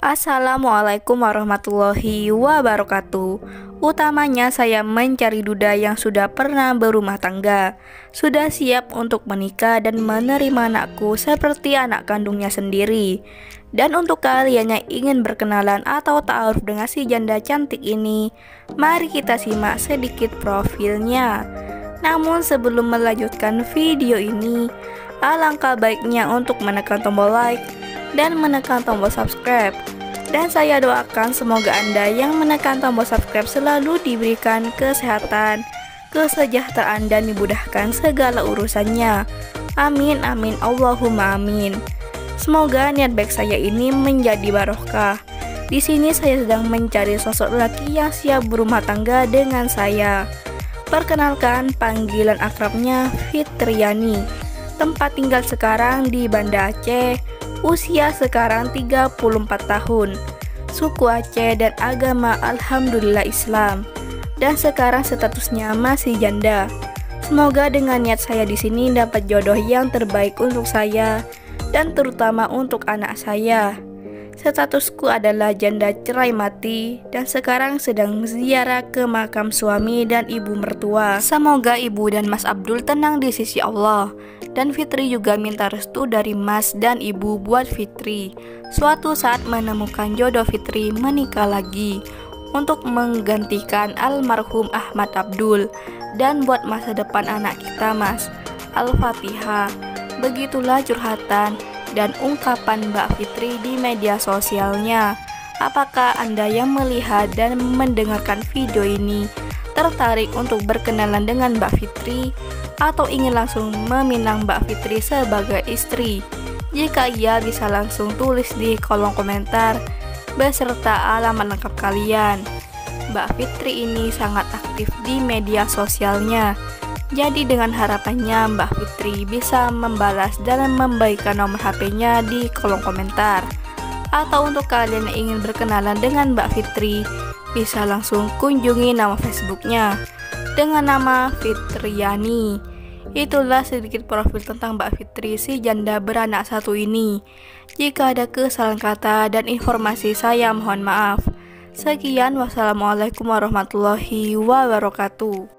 Assalamualaikum warahmatullahi wabarakatuh. Utamanya saya mencari duda yang sudah pernah berumah tangga, sudah siap untuk menikah dan menerima anakku seperti anak kandungnya sendiri. Dan untuk kalian yang ingin berkenalan atau ta'aruf dengan si janda cantik ini, mari kita simak sedikit profilnya. Namun sebelum melanjutkan video ini, alangkah baiknya untuk menekan tombol like dan menekan tombol subscribe. Dan saya doakan semoga Anda yang menekan tombol subscribe selalu diberikan kesehatan, kesejahteraan, dan dimudahkan segala urusannya. Amin amin Allahumma amin. Semoga niat baik saya ini menjadi barokah. Di sini saya sedang mencari sosok lelaki yang siap berumah tangga dengan saya. Perkenalkan, panggilan akrabnya Fitriani. Tempat tinggal sekarang di Banda Aceh. Usia sekarang 34 tahun. Suku Aceh dan agama alhamdulillah Islam. Dan sekarang statusnya masih janda. Semoga dengan niat saya di sini dapat jodoh yang terbaik untuk saya dan terutama untuk anak saya. Statusku adalah janda cerai mati dan sekarang sedang ziarah ke makam suami dan ibu mertua. Semoga ibu dan Mas Abdul tenang di sisi Allah. Dan Fitri juga minta restu dari Mas dan Ibu buat Fitri suatu saat menemukan jodoh Fitri menikah lagi untuk menggantikan almarhum Ahmad Abdul dan buat masa depan anak kita Mas. Al-Fatihah. Begitulah curhatan dan ungkapan Mbak Fitri di media sosialnya. Apakah Anda yang melihat dan mendengarkan video ini tertarik untuk berkenalan dengan Mbak Fitri atau ingin langsung meminang Mbak Fitri sebagai istri? Jika iya, bisa langsung tulis di kolom komentar beserta alamat lengkap kalian. Mbak Fitri ini sangat aktif di media sosialnya. Jadi dengan harapannya Mbak Fitri bisa membalas dan memberikan nomor HP-nya di kolom komentar. Atau untuk kalian yang ingin berkenalan dengan Mbak Fitri, bisa langsung kunjungi nama Facebooknya dengan nama Fitriani. Itulah sedikit profil tentang Mbak Fitri, si janda beranak satu ini. Jika ada kesalahan kata dan informasi, saya mohon maaf. Sekian, wassalamualaikum warahmatullahi wabarakatuh.